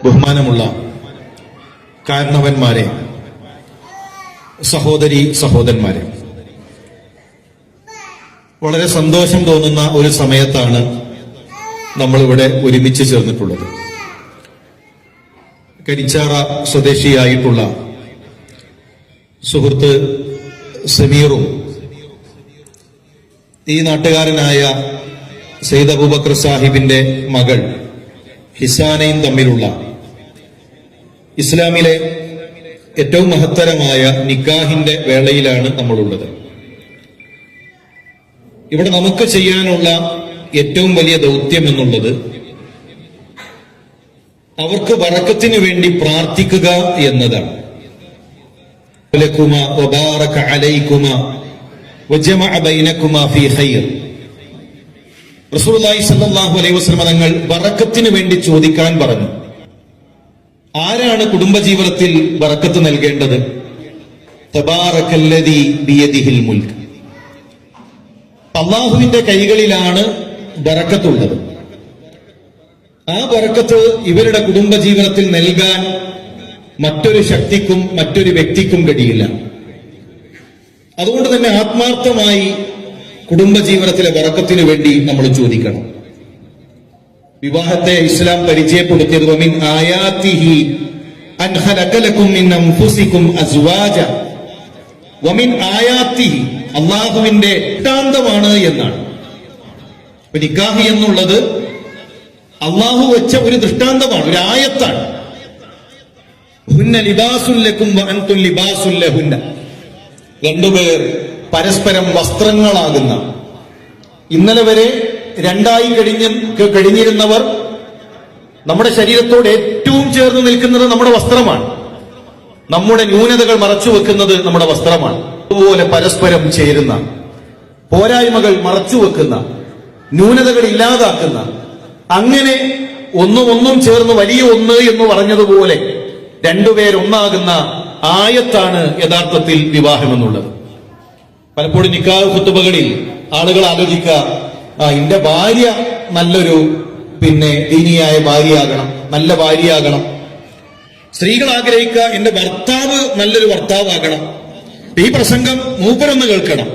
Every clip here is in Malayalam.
ബഹുമാനമുള്ള കാരണവന്മാരെ, സഹോദരി സഹോദരന്മാരെ, വളരെ സന്തോഷം തോന്നുന്ന ഒരു സമയത്താണ് നമ്മളിവിടെ ഒരുമിച്ച് ചേർന്നിട്ടുള്ളത്. കരിച്ചാറ സ്വദേശിയായിട്ടുള്ള സുഹൃത്ത് സമീറും ഈ നാട്ടുകാരനായ സയ്യിദ് അബൂബക്കർ സാഹിബിന്റെ മകൾ ഹിസാനയും തമ്മിലുള്ള ഇസ്ലാമിലെ ഏറ്റവും മഹത്തരമായ നിക്കാഹിന്റെ വേളയിലാണ് നമ്മളുള്ളത്. ഇവിടെ നമുക്ക് ചെയ്യാനുള്ള ഏറ്റവും വലിയ ദൗത്യം എന്നുള്ളത് അവർക്ക് ബറക്കത്തിന് വേണ്ടി പ്രാർത്ഥിക്കുക എന്നതാണ്. റസൂലുള്ളാഹി സ്വല്ലല്ലാഹു അലൈഹി വസല്ലം തങ്ങൾ ബറക്കത്തിന് വേണ്ടി ചോദിക്കാൻ പറഞ്ഞു. ആരാണ് കുടുംബജീവിതത്തിൽ ബറക്കത്ത് നൽകേണ്ടത്? തബാറക്കല്ലദീ ബിയദിഹിൽ മുൽക്ക്, അല്ലാഹുവിന്റെ കൈകളിലാണ് ബറക്കത്തുള്ളത്. ആ ബറക്കത്ത് ഇവരുടെ കുടുംബജീവിതത്തിൽ നൽകാൻ മറ്റൊരു ശക്തിക്കും മറ്റൊരു വ്യക്തിക്കും കഴിയില്ല. അതുകൊണ്ട് തന്നെ ആത്മാർത്ഥമായി കുടുംബജീവിതത്തിലെ ബറക്കത്തിനു വേണ്ടി നമ്മൾ ചോദിക്കണം. വിവാഹത്തെ ഇസ്ലാം പരിചയപ്പെടുത്തിയത് വമിൻ ആയാതിഹി അൻ ഖലഖ ലക്കും മിൻ അൻഫുസികും അസ്വാജ, വമിൻ ആയാതിഹി അല്ലാഹുവിന്റെ ദൃഷ്ടാന്തമാണ് എന്നാണ്. നിക്കാഹ് എന്നുള്ളത് അല്ലാഹു വെച്ച ഒരു ദൃഷ്ടാന്തമാണ്, ഒരു ആയത്താണ്. ഹുന്ന ലിബാസുൽ ലക്കും വഅൻതും ലിബാസുൽ ലഹുന്ന, രണ്ടുപേർ പരസ്പരം വസ്ത്രങ്ങളാകുന്ന. ഇന്നലെ വരെ രണ്ടായി കഴിഞ്ഞിരുന്നവർ നമ്മുടെ ശരീരത്തോട് ഏറ്റവും ചേർന്ന് നിൽക്കുന്നത് നമ്മുടെ വസ്ത്രമാണ്. നമ്മുടെ ന്യൂനതകൾ മറച്ചു വെക്കുന്നത് നമ്മുടെ വസ്ത്രമാണ്. അതുപോലെ പരസ്പരം ചേരുന്ന, പോരായ്മകൾ മറച്ചു വെക്കുന്ന, ന്യൂനതകൾ ഇല്ലാതാക്കുന്ന, അങ്ങനെ ഒന്നും ചേർന്ന് വലിയ ഒന്ന് എന്ന് പറഞ്ഞതുപോലെ രണ്ടുപേരൊന്നാകുന്ന ആയത്താണ് യഥാർത്ഥത്തിൽ വിവാഹം എന്നുള്ളത്. പലപ്പോഴും നിക്കാഹ് ഖുതുബകളിൽ ആളുകൾ ആലോചിക്കുക, എന്റെ ഭാര്യ നല്ലൊരു ദീനിയായ ഭാര്യയാകണം, നല്ല ഭാര്യയാകണം. സ്ത്രീകൾ ആഗ്രഹിക്കുക എന്റെ ഭർത്താവ് നല്ലൊരു ഭർത്താവാകണം. ഈ പ്രസംഗം മൂപ്പരൊന്ന് കേൾക്കണം,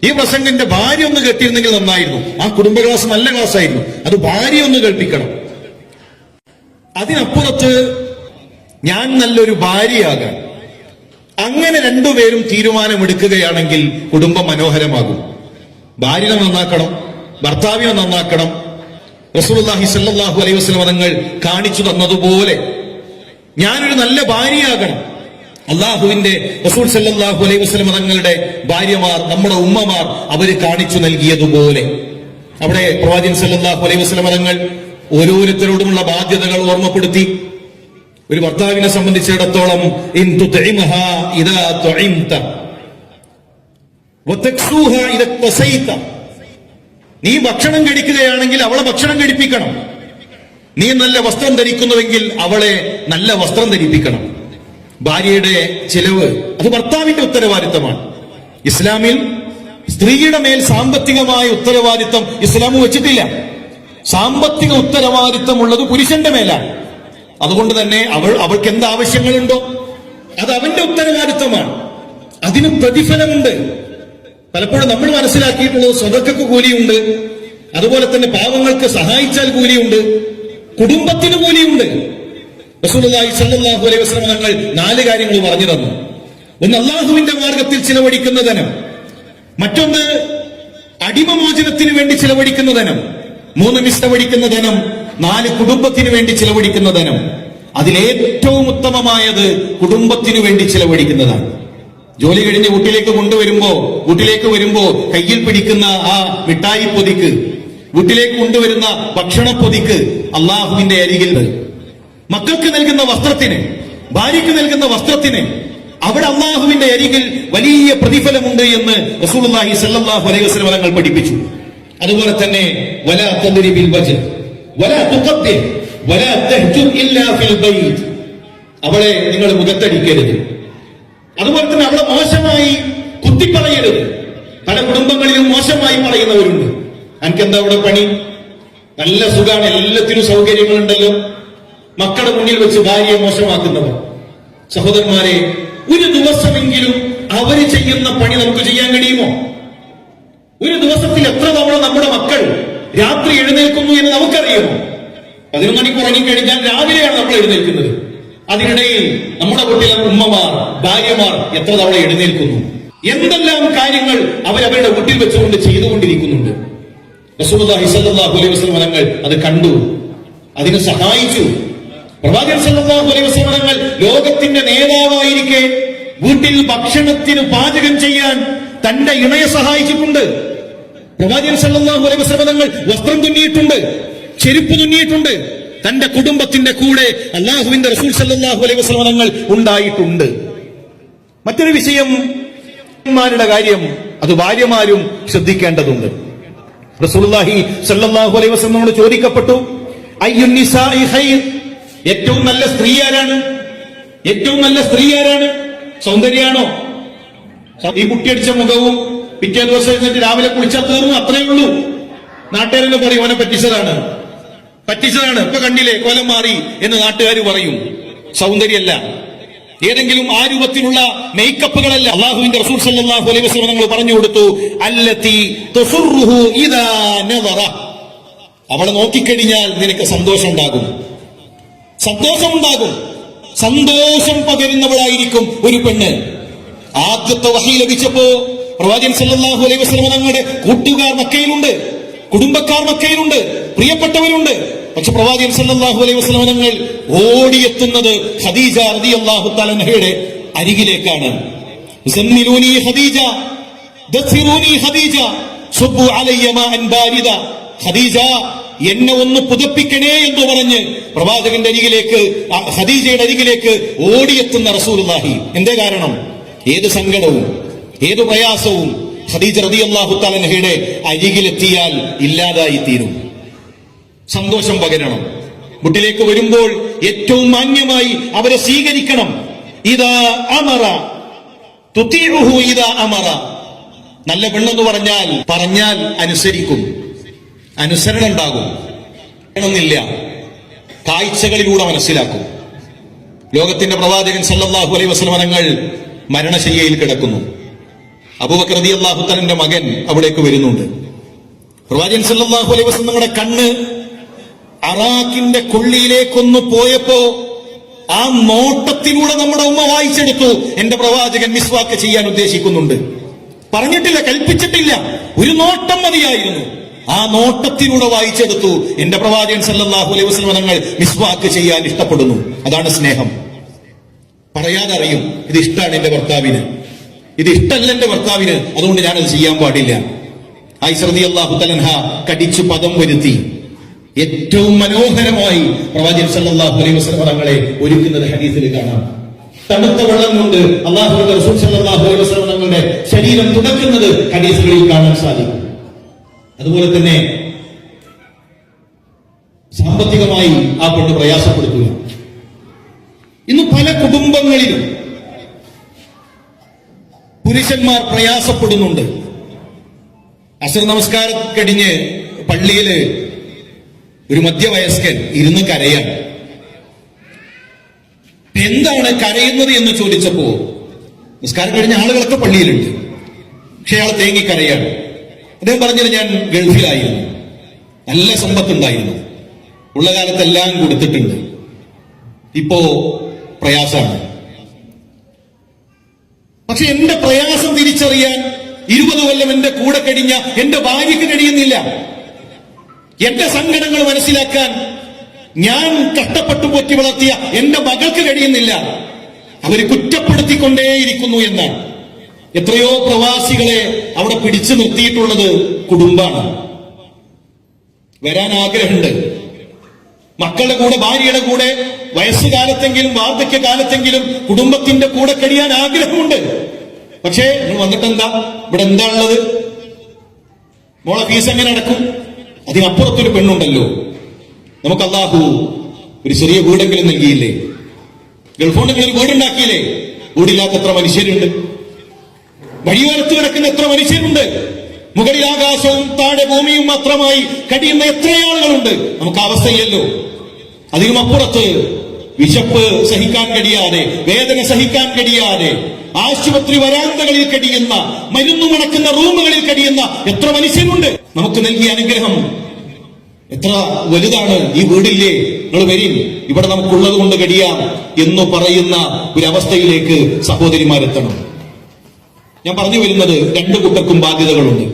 ഈ പ്രസംഗം എന്റെ ഭാര്യ ഒന്ന് കേട്ടിരുന്നെങ്കിൽ നന്നായിരുന്നു, ആ കുടുംബ ക്ലാസ് നല്ല ക്ലാസ് ആയിരുന്നു, അത് ഭാര്യ ഒന്ന് കേൾപ്പിക്കണം. അതിനപ്പുറത്ത് ഞാൻ നല്ലൊരു ഭാര്യയാകാൻ, അങ്ങനെ രണ്ടുപേരും തീരുമാനമെടുക്കുകയാണെങ്കിൽ കുടുംബം മനോഹരമാകും. ഭാര്യനെ നന്നാക്കണം, ഭർത്താവിനെ നന്നാക്കണം. റസൂലുള്ളാഹി സ്വല്ലല്ലാഹു അലൈഹി വസല്ലം തങ്ങൾ കാണിച്ചു തന്നതുപോലെ ഞാനൊരു നല്ല ഭാര്യയാകണം. അള്ളാഹുവിന്റെ റസൂൽ സ്വല്ലല്ലാഹു അലൈഹി വസല്ലം തങ്ങളുടെ ഭാര്യമാർ, നമ്മുടെ ഉമ്മമാർ, അവര് കാണിച്ചു നൽകിയതുപോലെ അവിടെ പ്രവാചകൻ സ്വല്ലല്ലാഹു അലൈഹി വസല്ലം തങ്ങൾ ഓരോരുത്തരോടുമുള്ള ബാധ്യതകൾ ഓർമ്മപ്പെടുത്തി. ഒരു ഭർത്താവിനെ സംബന്ധിച്ചിടത്തോളം ഇൻ തുത്ഇമഹാ ഇദാ തുഇംത വതക്സൂഹാ ഇദാ തസൈത, നീ ഭക്ഷണം കഴിക്കുകയാണെങ്കിൽ അവളെ ഭക്ഷണം കഴിപ്പിക്കണം. നീ നല്ല വസ്ത്രം ധരിക്കുന്നുവെങ്കിൽ അവളെ നല്ല വസ്ത്രം ധരിപ്പിക്കണം. ഭാര്യയുടെ ചിലവ് അത് ഭർത്താവിന്റെ ഉത്തരവാദിത്തമാണ്. ഇസ്ലാമിൽ സ്ത്രീയുടെ മേൽ സാമ്പത്തികമായ ഉത്തരവാദിത്തം ഇസ്ലാം വെച്ചിട്ടില്ല. സാമ്പത്തിക ഉത്തരവാദിത്തമുള്ളത് പുരുഷന്റെ മേലാണ്. അതുകൊണ്ട് തന്നെ അവൾക്ക് എന്ത് ആവശ്യങ്ങളുണ്ടോ അത് അവന്റെ ഉത്തരവാദിത്തമാണ്. അതിന് പ്രതിഫലമുണ്ട്. പലപ്പോഴും നമ്മൾ മനസ്സിലാക്കിയിട്ടുള്ളത് സ്വതക്കക്ക് കൂലിയുണ്ട്, അതുപോലെ തന്നെ പാവങ്ങൾക്ക് സഹായിച്ചാൽ കൂലിയുണ്ട്, കുടുംബത്തിന് കൂലിയുണ്ട്. റസൂലുള്ളാഹി സ്വല്ലല്ലാഹു അലൈഹി വസല്ലം തങ്ങൾ 4 കാര്യങ്ങൾ പറഞ്ഞു തന്നു. ഒന്ന് അല്ലാഹുവിന്റെ മാർഗത്തിൽ ചിലവഴിക്കുന്ന ധനം, മറ്റൊന്ന് അടിമമോചനത്തിന് വേണ്ടി ചിലവഴിക്കുന്ന ധനം, 3 മിസ്റ്റവഴിക്കുന്ന ധനം, 4 കുടുംബത്തിന് വേണ്ടി ചിലവഴിക്കുന്ന ധനം. അതിലേറ്റവും ഉത്തമമായത് കുടുംബത്തിനു വേണ്ടി ചിലവഴിക്കുന്നതാണ്. ജോലി കഴിഞ്ഞ് വീട്ടിലേക്ക് വരുമ്പോ കയ്യിൽ പിടിക്കുന്ന ആ മിഠായി പൊതിക്ക്, വീട്ടിലേക്ക് കൊണ്ടുവരുന്ന ഭക്ഷണ പൊതിക്ക് അള്ളാഹുവിന്റെ അരികിൽ, മക്കൾക്ക് നൽകുന്ന വസ്ത്രത്തിന്, ഭാര്യയ്ക്ക് നൽകുന്ന വസ്ത്രത്തിന് അവിടെ അള്ളാഹുവിന്റെ അരികിൽ വലിയ പ്രതിഫലമുണ്ട് എന്ന് റസൂലുള്ളാഹി സ്വല്ലല്ലാഹു അലൈഹി വസല്ലം തങ്ങൾ പഠിപ്പിച്ചു. അതുപോലെ തന്നെ വലാ തദ്രിബിൽ വജ്ഹ് വലാ തുഖബ്ബിൽ വലാ തഹ്ജുർ ഇല്ലാ ഫിൽ ബൈത്ത്, അവളെ നിങ്ങൾ മുഖത്തടിക്കരുത്. അതുപോലെ തന്നെ അവളെ മോശമായി കുത്തിപ്പറയരുത്. പല കുടുംബങ്ങളിലും മോശമായി പറയുന്നവരുണ്ട്. എനിക്കെന്താ അവിടെ പണി, നല്ല സുഖാണ്, എല്ലാത്തിനും സൗകര്യങ്ങളുണ്ടല്ലോ, മക്കളുടെ മുന്നിൽ വെച്ച് ഭാര്യയെ മോശമാക്കുന്നവർ. സഹോദരന്മാരെ, ഒരു ദിവസമെങ്കിലും അവര് ചെയ്യുന്ന പണി നമുക്ക് ചെയ്യാൻ കഴിയുമോ? ഒരു ദിവസത്തിൽ എത്ര തവണ നമ്മുടെ മക്കൾ രാത്രി എഴുന്നേൽക്കുന്നു എന്ന് നമുക്കറിയുമോ? 11 മണിക്ക് ഉറങ്ങിക്കഴിഞ്ഞാൽ രാവിലെയാണ് നമ്മൾ എഴുന്നേൽക്കുന്നത്. അതിനിടയിൽ നമ്മുടെ വീട്ടിലെ ഉമ്മമാർ, ഭാര്യമാർ എത്ര തവണ എഴുന്നേൽക്കുന്നു? എന്തെല്ലാം കാര്യങ്ങൾ അവരവരുടെ വീട്ടിൽ വെച്ചുകൊണ്ട് ചെയ്തുകൊണ്ടിരിക്കുന്നുണ്ട്. റസൂലുള്ളാഹി സ്വല്ലല്ലാഹു അലൈഹി വസല്ലം തങ്ങൾ അത് കണ്ടു, അതിനെ സഹായിച്ചു. പ്രവാചകൻ സ്വല്ലല്ലാഹു അലൈഹി വസല്ലം തങ്ങൾ ലോകത്തിന്റെ നേതാവായിരിക്കെ വീട്ടിൽ ഭക്ഷണത്തിന് പാചകം ചെയ്യാൻ തന്റെ ഇണയെ സഹായിച്ചിട്ടുണ്ട്. പ്രവാചകൻ സ്വല്ലല്ലാഹു അലൈഹി വസല്ലം തങ്ങൾ വസ്ത്രം തുന്നിയിട്ടുണ്ട്, ചെരുപ്പ് തുന്നിയിട്ടുണ്ട്. തന്റെ കുടുംബത്തിന്റെ കൂടെ അല്ലാഹുവിന്റെ റസൂൽ സ്വല്ലല്ലാഹു അലൈഹി വസല്ലം തങ്ങൾ ഉണ്ടായിട്ടുണ്ട്. മറ്റൊരു വിഷയം, രുടെ കാര്യം അത് ഭാര്യമാരും ശ്രദ്ധിക്കേണ്ടതുണ്ട്. റസൂലുള്ളാഹി സ്വല്ലല്ലാഹു അലൈഹി വസല്ലം ചോദിക്കപ്പെട്ടു, അയ്യുൻ നിസാഇ ഖൈർ, ഏറ്റവും നല്ല സ്ത്രീ ആരാണ്? ഏറ്റവും നല്ല സ്ത്രീ ആരാണ്? സൗന്ദര്യാണോ? ഈ കുട്ടിയടിച്ച മുഖവും പിറ്റേ ദിവസം എഴുന്നേറ്റ് രാവിലെ കുളിച്ചാൽ തീർന്നു, അത്രയേ ഉള്ളൂ. നാട്ടുകാരെന്ന് പറയും അവനെ പറ്റിച്ചതാണ്. ഇപ്പൊ കണ്ടില്ലേ കോലം മാറി എന്ന് നാട്ടുകാർ പറയും. സൗന്ദര്യമല്ല, ഏതെങ്കിലും ആ രൂപത്തിലുള്ള മേക്കപ്പുകളല്ല. അല്ലാഹുവിന്റെ റസൂൽ സല്ലല്ലാഹു അലൈഹി വസല്ലം തങ്ങൾ പറഞ്ഞു കൊടുത്തു, അല്ലതി തുസുറുഹു ഇദാ നദറ, അവളെ നോക്കിക്കഴിഞ്ഞാൽ നിനക്ക് സന്തോഷം ഉണ്ടാകും. സന്തോഷം പകരുന്നവളായിരിക്കും ഒരു പെണ്ണ്. ആദ്യത്തെ വഹി ലഭിച്ചപ്പോ പ്രവാചകൻ സല്ലല്ലാഹു അലൈഹി വസല്ലം തങ്ങളുടെ കൂട്ടുകാർ മക്കയിലുണ്ട്, കുടുംബക്കാർ മക്കയിലുണ്ട്, പ്രിയപ്പെട്ടവരുണ്ട്. പക്ഷെ പ്രവാചകൻ സല്ലല്ലാഹു അലൈഹി വസല്ലം തങ്ങൾ ഓടിയെത്തുന്നത് ഖദീജ റളിയല്ലാഹു തആല അൻഹയുടെ അരികിലേക്കാണ്. മുസമ്മിലൂനി ഖദീജ, ദസ്സിറൂനി ഖദീജ, സുബ്ബു അലയ്യ മാഅൻ ബാരിദ. ഖദീജ, എന്നെ ഒന്ന് പുതപ്പിക്കണേ എന്ന് പറഞ്ഞ് പ്രവാചകന്റെ അരികിലേക്ക്, ഖദീജയുടെ അരികിലേക്ക് ഓടിയെത്തുന്ന റസൂലുള്ളാഹി. എന്തേ കാരണം? ഏത് സങ്കടവും ഏത് പ്രയാസവും ഖദീജ റളിയല്ലാഹു തആല അൻഹയുടെ അരികിലെത്തിയാൽ ഇല്ലാതായി തീരും. സന്തോഷം പകരണം. വീട്ടിലേക്ക് വരുമ്പോൾ ഏറ്റവും മാന്യമായി അവരെ സ്വീകരിക്കണം. ഇദാ അമറ തുതിഉഹു ഇദാ അമറ. നല്ല പെണ്ണെന്ന് പറഞ്ഞാൽ അനുസരിക്കും, അനുസരണ ഉണ്ടാകും. വേണമെന്നില്ല, കാഴ്ചകളിലൂടെ മനസ്സിലാക്കും. ലോകത്തിന്റെ പ്രവാചകൻ സല്ലല്ലാഹു അലൈഹി വസല്ലം തങ്ങൾ മരണശയ്യയിൽ കിടക്കുന്നു. അബൂബക്കർ റളിയല്ലാഹു തആലയുടെ മകൻ അവിടേക്ക് വരുന്നുണ്ട്. പ്രവാചകൻ സല്ലല്ലാഹു അലൈഹി വസല്ലം തങ്ങളുടെ കണ്ണ് അറാഖിന്റെ കൊള്ളിയിലേക്കൊന്ന് പോയപ്പോ ആ നോട്ടത്തിലൂടെ നമ്മുടെ ഉമ്മ വായിച്ചെടുത്തു, എന്റെ പ്രവാചകൻ മിസ്വാക്ക് ചെയ്യാൻ ഉദ്ദേശിക്കുന്നുണ്ട്. പറഞ്ഞിട്ടില്ല, കൽപ്പിച്ചിട്ടില്ല, ഒരു നോട്ടം മതിയായിരുന്നു. ആ നോട്ടത്തിലൂടെ വായിച്ചെടുത്തു, എന്റെ പ്രവാചകൻ സല്ലല്ലാഹു അലൈഹി വസല്ലം തങ്ങൾ മിസ്വാക്ക് ചെയ്യാൻ ഇഷ്ടപ്പെടുന്നു. അതാണ് സ്നേഹം. പറയാതെ അറിയും, ഇത് ഇഷ്ടമാണ് എന്റെ ഭർത്താവിന്, ഇത് ഇഷ്ടമല്ല എന്റെ ഭർത്താവിന്, അതുകൊണ്ട് ഞാനത് ചെയ്യാൻ പാടില്ല. ആയിഷ റളിയല്ലാഹു തആല അൻഹ കടിച്ചു പദം വരുത്തി. ഏറ്റവും മനോഹരമായി പ്രവാചകൻ സല്ലല്ലാഹു അലൈഹി വസല്ലം തങ്ങളെ ഒരുക്കുന്നത് ഹദീസിൽ കാണാം. തണുത്ത വെള്ളം കൊണ്ട് അല്ലാഹുവിന്റെ റസൂൽ സല്ലല്ലാഹു അലൈഹി വസല്ലം തങ്ങളുടെ ശരീരം തുടക്കുന്നത് ഹദീസുകളിൽ കാണാൻ സാധിക്കും. അതുപോലെ തന്നെ സാമ്പത്തികമായി ആ പെണ്ണ് പ്രയാസപ്പെടുത്തുക. ഇന്ന് പല കുടുംബങ്ങളിലും പുരുഷന്മാർ പ്രയാസപ്പെടുന്നുണ്ട്. അസ്ർ നമസ്കാരം കഴിഞ്ഞ് പള്ളിയില് ഒരു മധ്യവയസ്കൻ ഇരുന്ന് കരയാണ്. എന്താണ് കരയുന്നത് എന്ന് ചോദിച്ചപ്പോ, നിസ്കാരം കഴിഞ്ഞ ആളുകളൊക്കെ പള്ളിയിലുണ്ട്, പക്ഷെ അയാൾ തേങ്ങി കരയാണ്. അദ്ദേഹം പറഞ്ഞത്, ഞാൻ ഗൾഫിലായിരുന്നു, നല്ല സമ്പത്തുണ്ടായിരുന്നു, ഉള്ള കാലത്തെല്ലാം കൊടുത്തിട്ടുണ്ട്, ഇപ്പോ പ്രയാസമാണ്. പക്ഷെ എന്റെ പ്രയാസം തിരിച്ചറിയാൻ 20 കൊല്ലം എന്റെ കൂടെ കഴിഞ്ഞ എന്റെ ഭാര്യയ്ക്ക് കഴിയുന്നില്ല. എന്റെ സങ്കടങ്ങൾ മനസ്സിലാക്കാൻ ഞാൻ കഷ്ടപ്പെട്ടു പോറ്റി വളർത്തിയ എന്റെ മകൾക്ക് കഴിയുന്നില്ല. അവര് കുറ്റപ്പെടുത്തിക്കൊണ്ടേയിരിക്കുന്നു എന്നാണ്. എത്രയോ പ്രവാസികളെ അവിടെ പിടിച്ചു നിർത്തിയിട്ടുള്ളത് കുടുംബാണ്. വരാൻ ആഗ്രഹമുണ്ട്, മക്കളുടെ കൂടെ, ഭാര്യയുടെ കൂടെ, വയസ്സുകാലത്തെങ്കിലും വാർദ്ധക്യകാലത്തെങ്കിലും കുടുംബത്തിന്റെ കൂടെ കഴിയാൻ ആഗ്രഹമുണ്ട്. പക്ഷേ വന്നിട്ടെന്താ, ഇവിടെ എന്താ ഉള്ളത്? മോളെ ഫീസ് എങ്ങനെ അടക്കും? അതിനപ്പുറത്തൊരു പെണ്ണുണ്ടല്ലോ. നമുക്ക് അല്ലാഹു ഒരു ചെറിയ വീടെങ്കിലും നൽകിയില്ലേ? ഗൾഫോണ്ടെങ്കിലും ഒരു വീടുണ്ടാക്കിയില്ലേ? വീടില്ലാത്ത എത്ര മനുഷ്യരുണ്ട്? വഴിയോരത്ത് കിടക്കുന്ന എത്ര മനുഷ്യരുണ്ട്? മുകളിൽ ആകാശവും താഴെ ഭൂമിയും മാത്രമായി കഴിയുന്ന എത്ര ആളുകളുണ്ട്? നമുക്ക് അവസ്ഥയില്ലല്ലോ. അതിനുമപ്പുറത്ത് വിശപ്പ് സഹിക്കാൻ കഴിയാതെ, വേദന സഹിക്കാൻ കഴിയാതെ ആശുപത്രി വരാന്തകളിൽ കഴിയുന്ന, മരുന്നു മണക്കുന്ന റൂമുകളിൽ കഴിയുന്ന എത്ര മനുഷ്യനുണ്ട്. നമുക്ക് നൽകിയ അനുഗ്രഹം എത്ര വലുതാണ്. ഈ വീടില്ലേ, നിങ്ങൾ വരീൻ, ഇവിടെ നമുക്കുള്ളത് കൊണ്ട് കഴിയാം എന്ന് പറയുന്ന ഒരവസ്ഥയിലേക്ക് സഹോദരിമാരെത്തണം. ഞാൻ പറഞ്ഞു വരുന്നത്, രണ്ടു കൂട്ടർക്കും ബാധ്യതകളുണ്ട്.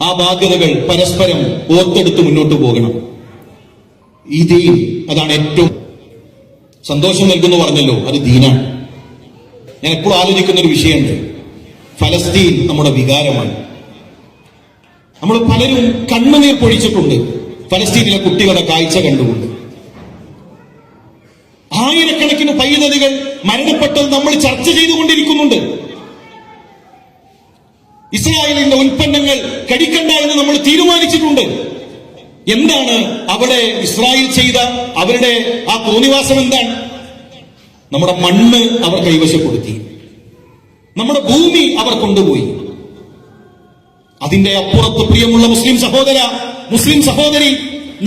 ആ ബാധ്യതകൾ പരസ്പരം ഓർത്തെടുത്ത് മുന്നോട്ട് പോകണം. ഈ ദീൻ, അതാണ് ഏറ്റവും സന്തോഷം നൽകുന്നു പറഞ്ഞല്ലോ, അത് ദീനാണ്. ഞാൻ എപ്പോഴും ആലോചിക്കുന്ന ഒരു വിഷയമുണ്ട്. ഫലസ്തീൻ നമ്മുടെ വികാരമാണ്. നമ്മൾ പലരും കണ്ണുനീർ പൊഴിച്ചിട്ടുണ്ട് ഫലസ്തീനിലെ കുട്ടികളുടെ കാഴ്ച കണ്ടുകൊണ്ട്. ആയിരക്കണക്കിന് പൈതലുകൾ മരണപ്പെട്ടത് നമ്മൾ ചർച്ച ചെയ്തുകൊണ്ടിരിക്കുന്നുണ്ട്. ഇസ്രായേലിന്റെ ഉൽപ്പന്നങ്ങൾ കഴിക്കണ്ട എന്ന് നമ്മൾ തീരുമാനിച്ചിട്ടുണ്ട്. എന്താണ് അവിടെ ഇസ്രായേൽ ചെയ്ത അവരുടെ ആ തോന്നിവാസം? എന്താണ്? നമ്മുടെ മണ്ണ് അവർ കൈവശപ്പെടുത്തി, നമ്മുടെ ഭൂമി അവർ കൊണ്ടുപോയി. അതിന്റെ അപ്പുറത്ത് പ്രിയമുള്ള മുസ്ലിം സഹോദര, മുസ്ലിം സഹോദരി,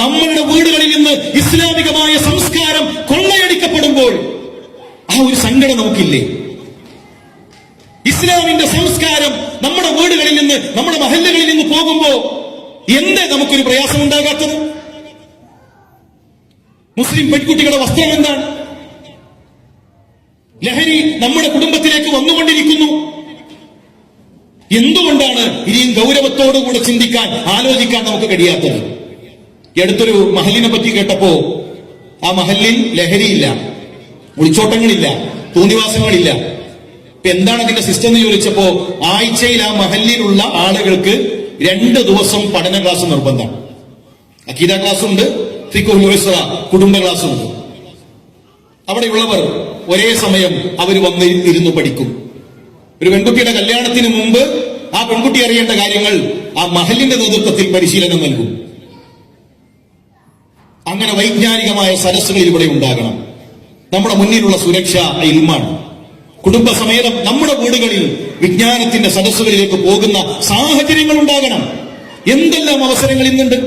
നമ്മളുടെ വീടുകളിൽ നിന്ന് ഇസ്ലാമികമായ സംസ്കാരം കൊള്ളയടിക്കപ്പെടുമ്പോൾ ആ ഒരു സങ്കടം നമുക്കില്ലേ? ഇസ്ലാമിന്റെ സംസ്കാരം നമ്മുടെ വീടുകളിൽ നിന്ന്, നമ്മുടെ മഹല്ലുകളിൽ നിന്ന് പോകുമ്പോ എന്തേ നമുക്കൊരു പ്രയാസം ഉണ്ടാകാത്തത്? മുസ്ലിം പെൺകുട്ടികളുടെ വസ്ത്രം എന്താണ്? ലഹരി നമ്മുടെ കുടുംബത്തിലേക്ക് വന്നുകൊണ്ടിരിക്കുന്നു. എന്തുകൊണ്ടാണ് ഇനിയും ഗൗരവത്തോടുകൂടെ ചിന്തിക്കാൻ, ആലോചിക്കാൻ നമുക്ക് കഴിയാത്തത്? ഈ അടുത്തൊരു മഹലിനെ പറ്റി കേട്ടപ്പോ, ആ മഹലിൽ ലഹരിയില്ല, ഒളിച്ചോട്ടങ്ങളില്ല, തോന്നിവാസങ്ങളില്ല. ഇപ്പൊ എന്താണ് അതിന്റെ സിസ്റ്റം എന്ന് ചോദിച്ചപ്പോ, ആഴ്ചയിൽ ആ മഹലിലുള്ള ആളുകൾക്ക് 2 ദിവസം പഠന ക്ലാസ് നിർബന്ധമാണ്. അഖീദ ക്ലാസ് ഉണ്ട്, ഫിഖ്ഹുൽ ഉസ്റ കുടുംബ ക്ലാസ് ഉണ്ട്. അവിടെയുള്ളവർ ഒരേ സമയം അവർ വന്ന് ഇരുന്ന് പഠിക്കും. ഒരു പെൺകുട്ടിയുടെ കല്യാണത്തിന് മുമ്പ് ആ പെൺകുട്ടി അറിയേണ്ട കാര്യങ്ങൾ ആ മഹലിന്റെ നേതൃത്വത്തിൽ പരിശീലനം നൽകും. അങ്ങനെ വൈജ്ഞാനികമായ സദസ്സുകൾ ഇവിടെ ഉണ്ടാകണം. നമ്മുടെ മുന്നിലുള്ള സുരക്ഷ ഇൽമാണ്. കുടുംബസമേതം നമ്മുടെ വീടുകളിൽ വിജ്ഞാനത്തിന്റെ സദസ്സുകളിലേക്ക് പോകുന്ന സാഹചര്യങ്ങൾ ഉണ്ടാകണം. എന്തെല്ലാം അവസരങ്ങൾ ഇന്നുണ്ട്.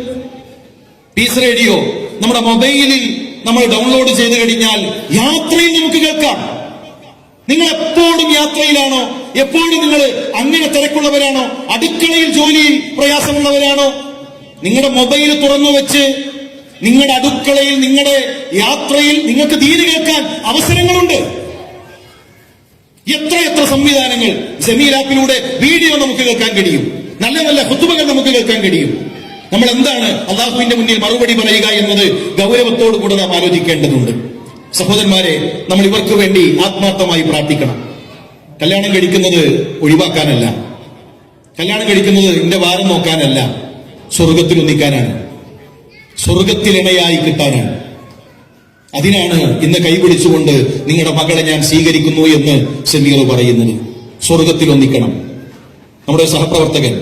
പീസ് റേഡിയോ നമ്മുടെ മൊബൈലിൽ നമ്മൾ ഡൗൺലോഡ് ചെയ്ത് കഴിഞ്ഞാൽ യാത്രയിൽ നമുക്ക് കേൾക്കാം. നിങ്ങൾ എപ്പോഴും യാത്രയിലാണോ? എപ്പോഴും നിങ്ങൾ അങ്ങനെ തിരക്കുള്ളവരാണോ? അടുക്കളയിൽ ജോലിയിൽ പ്രയാസമുള്ളവരാണോ? നിങ്ങളുടെ മൊബൈൽ തുറന്നു വെച്ച് നിങ്ങളുടെ അടുക്കളയിൽ, നിങ്ങളുടെ യാത്രയിൽ നിങ്ങൾക്ക് ദീന് കേൾക്കാൻ അവസരങ്ങളുണ്ട്. എത്രയെത്ര സംവിധാനങ്ങൾ. ജമീൽ ആപ്പിലൂടെ വീഡിയോ നമുക്ക് കേൾക്കാൻ കഴിയും. നല്ല നല്ല ഖുതുബകൾ നമുക്ക് കേൾക്കാൻ കഴിയും. നമ്മൾ എന്താണ് അള്ളാഹുവിന്റെ മുന്നിൽ മറുപടി പറയുക എന്നത് ഗൗരവത്തോടു കൂടെ നാം ആലോചിക്കേണ്ടതുണ്ട്. സഹോദരന്മാരെ, നമ്മൾ ഇവർക്ക് വേണ്ടി ആത്മാർത്ഥമായി പ്രാർത്ഥിക്കണം. കല്യാണം കഴിക്കുന്നത് ഒഴിവാക്കാനല്ല, കല്യാണം കഴിക്കുന്നത് എന്റെ വാരം നോക്കാനല്ല, സ്വർഗത്തിൽ ഒന്നിക്കാനാണ്, സ്വർഗത്തിൽ ഇണയായി കിട്ടാനാണ്. അതിനാണ് ഇന്ന് കൈപിടിച്ചുകൊണ്ട് നിങ്ങളുടെ മകളെ ഞാൻ സ്വീകരിക്കുന്നു എന്ന് സമീർ പറയുന്നത്. സ്വർഗത്തിൽ ഒന്നിക്കണം. നമ്മുടെ സഹപ്രവർത്തകൻ,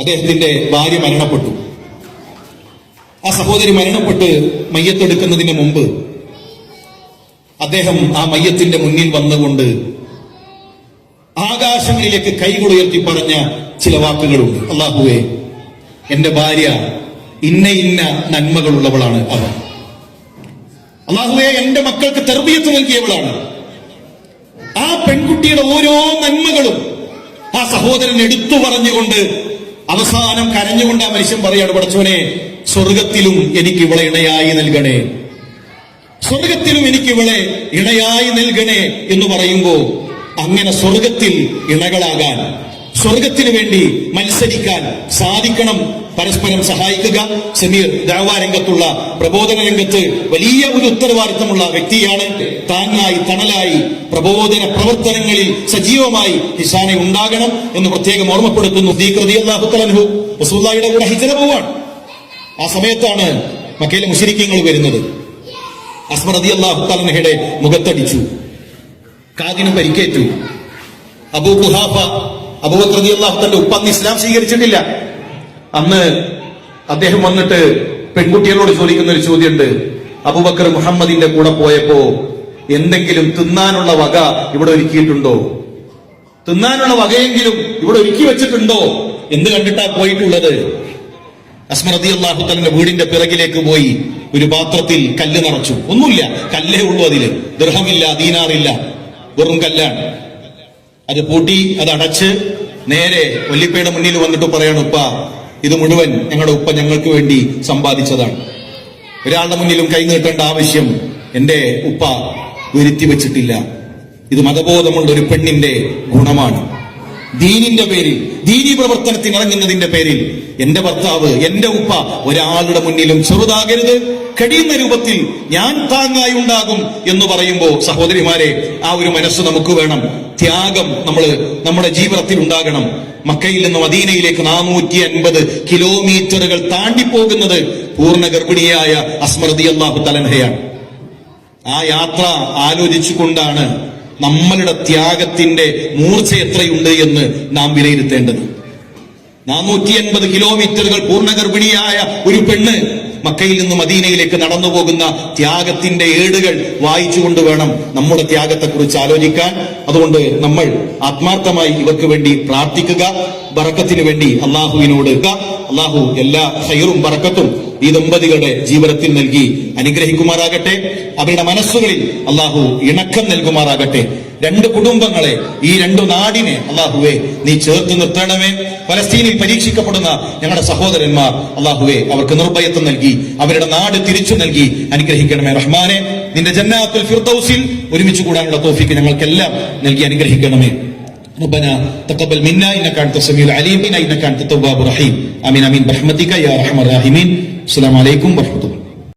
അദ്ദേഹത്തിന്റെ ഭാര്യ മരണപ്പെട്ടു. ആ സഹോദരി മരണപ്പെട്ട് മയ്യത്തെടുക്കുന്നതിന് മുമ്പ് അദ്ദേഹം ആ മയ്യത്തിന്റെ മുന്നിൽ വന്നുകൊണ്ട് ആകാശങ്ങളിലേക്ക് കൈകൾ ഉയർത്തി പറഞ്ഞ ചില വാക്കുകളുണ്ട്. അല്ലാഹുവേ, എന്റെ ഭാര്യ ഇന്ന ഇന്ന നന്മകളുള്ളവളാണ് അവർ. അല്ലാഹുവേ, എന്റെ മക്കൾക്ക് തർബിയത്ത് നൽകിയവളാണ്. ആ പെൺകുട്ടിയുടെ ഓരോ നന്മകളും ആ സഹോദരൻ എടുത്തു പറഞ്ഞുകൊണ്ട് അവസാനം കരഞ്ഞുകൊണ്ട് ആ മനുഷ്യൻ പറയാണ്, പടച്ചോനെ, സ്വർഗത്തിലും എനിക്ക് ഇവളെ ഇണയായി നൽകണേ, സ്വർഗത്തിലും എനിക്ക് ഇവളെ ഇണയായി നൽകണേ എന്ന് പറയുമ്പോ അങ്ങനെ സ്വർഗത്തിൽ ഇണകളാകാൻ, സ്വർഗത്തിന് വേണ്ടി മത്സരിക്കാൻ സാധിക്കണം. പരസ്പരം സഹായിക്കുക. സമീർ ദഅവാ രംഗത്തുള്ള, പ്രബോധന രംഗത്ത് വലിയ ഒരു ഉത്തരവാദിത്തമുള്ള വ്യക്തിയാണ്. താങ്ങായി, തണലായി, പ്രബോധന പ്രവർത്തനങ്ങളിൽ സജീവമായി ഹിസാനെ ഉണ്ടാകണം എന്ന് പ്രത്യേകം ഓർമ്മപ്പെടുത്തുന്നു. റളിയല്ലാഹു തആല അൻഹു റസൂലുള്ളാഹിയുടെ കൂടെ ഹിജ്റ പോവാണ്. ആ സമയത്താണ് മക്കയിലെ മുശ്രിക്കീങ്ങൾ വരുന്നത്. അസ്മ റളിയല്ലാഹു തആല അൻഹയുടെ മുഖത്തടിച്ചു, കാതിന് പരിക്കേറ്റു. അബൂ ഖുഹാഫ, അബൂബക്കർ റളിയല്ലാഹു തആല ഉപ്പ അന്ന് ഇസ്ലാം സ്വീകരിച്ചിട്ടില്ല. അന്ന് അദ്ദേഹം വന്നിട്ട് പെൺകുട്ടികളോട് ചോദിക്കുന്ന ഒരു ചോദ്യമുണ്ട്. അബൂബക്കർ മുഹമ്മദിന്റെ കൂടെ പോയപ്പോ എന്തെങ്കിലും തിന്നാനുള്ള വക ഇവിടെ ഒരുക്കിയിട്ടുണ്ടോ? തിന്നാനുള്ള വകയെങ്കിലും ഇവിടെ ഒരുക്കി വെച്ചിട്ടുണ്ടോ എന്ന് കണ്ടിട്ടാ പോയിട്ടുള്ളത്. അസ്മ റളിയല്ലാഹു തആലയുടെ വീടിന്റെ പിറകിലേക്ക് പോയി ഒരു പാത്രത്തിൽ കല്ല് നിറച്ചു. ഒന്നുമില്ല, കല്ലേ ഉള്ളൂ അതില്. ദിർഹമില്ല, ദീനാറില്ല, വെറും കല്ലാണ്. അത് പൂട്ടി, അത് അടച്ച് നേരെ വല്യപ്പയുടെ മുന്നിൽ വന്നിട്ട് പറയാണ്, ഉപ്പ ഇത് മുഴുവൻ ഞങ്ങളുടെ ഉപ്പ ഞങ്ങൾക്ക് വേണ്ടി സമ്പാദിച്ചതാണ്. ഒരാളുടെ മുന്നിലും കൈ നീട്ടേണ്ട ആവശ്യം എന്റെ ഉപ്പ വരുത്തി വെച്ചിട്ടില്ല. ഇത് മതബോധമുള്ള ഒരു പെണ്ണിന്റെ ഗുണമാണ്. ദീനിന്റെ പേരിൽ, ദീനി പ്രവർത്തനത്തിന് ഇറങ്ങുന്നതിന്റെ പേരിൽ എന്റെ ഭർത്താവ്, എന്റെ ഉപ്പ ഒരാളുടെ മുന്നിലും ചെറുതാകരുത്, കഴിയുന്ന രൂപത്തിൽ ഞാൻ താങ്ങായി ഉണ്ടാകും എന്ന് പറയുമ്പോ സഹോദരിമാരെ, ആ ഒരു മനസ്സ് നമുക്ക് വേണം. ത്യാഗം നമ്മുടെ ജീവിതത്തിൽ ഉണ്ടാകണം. മക്കയിൽ നിന്ന് മദീനയിലേക്ക് 450 കിലോമീറ്ററുകൾ താണ്ടിപ്പോകുന്നത് പൂർണ്ണ ഗർഭിണിയായ അസ്മ റളിയല്ലാഹു തആലയാണ്. ആ യാത്ര ആലോചിച്ചുകൊണ്ടാണ് നമ്മളുടെ ത്യാഗത്തിന്റെ മൂർച്ച എത്രയുണ്ട് എന്ന് നാം വിലയിരുത്തേണ്ടത്. 450 കിലോമീറ്ററുകൾ പൂർണ്ണ ഗർഭിണിയായ ഒരു പെണ്ണ് മക്കയിൽ നിന്ന് മദീനയിലേക്ക് നടന്നു പോകുന്ന ത്യാഗത്തിന്റെ ഏടുകൾ വായിച്ചുകൊണ്ട് വേണം നമ്മുടെ ത്യാഗത്തെക്കുറിച്ച് ആലോചിക്കാൻ. അതുകൊണ്ട് നമ്മൾ ആത്മാർത്ഥമായി ഇവർക്ക് വേണ്ടി പ്രാർത്ഥിക്കുക, ബറക്കത്തിന് വേണ്ടി അള്ളാഹുവിനോട്. അള്ളാഹു എല്ലാ ഖൈറും ബറക്കത്തും ഈ ദമ്പതികളുടെ ജീവിതത്തിൽ നൽകി അനുഗ്രഹിക്കുമാറാകട്ടെ. അവരുടെ മനസ്സുകളിൽ അള്ളാഹു ഇണക്കം നൽകുമാറാകട്ടെ. രണ്ട് കുടുംബങ്ങളെ, ഈ രണ്ടു നാടിനെ അള്ളാഹുവെ നീ ചേർത്ത് നിർത്തണമേ. ഫലസ്തീനിൽ പരീക്ഷിക്കപ്പെടുന്ന ഞങ്ങളുടെ സഹോദരന്മാർ അള്ളാഹുവെ അവർക്ക് നിർഭയത്വം നൽകി അവരുടെ നാട് തിരിച്ചു നൽകി അനുഗ്രഹിക്കണമേ. റഹ്മാനെ, നിന്റെ ജന്നാത്തുൽ ഫിർദൗസിൽ ഒരുമിച്ച് കൂടാനുള്ള തൗഫീഖ് ഞങ്ങൾക്കെല്ലാം നൽകി അനുഗ്രഹിക്കണമേ. ربنا تقبل منا انك انت السميع العليم انك انت التواب الرحيم. امين امين برحمتك يا ارحم الراحمين. السلام عليكم ورحمه الله.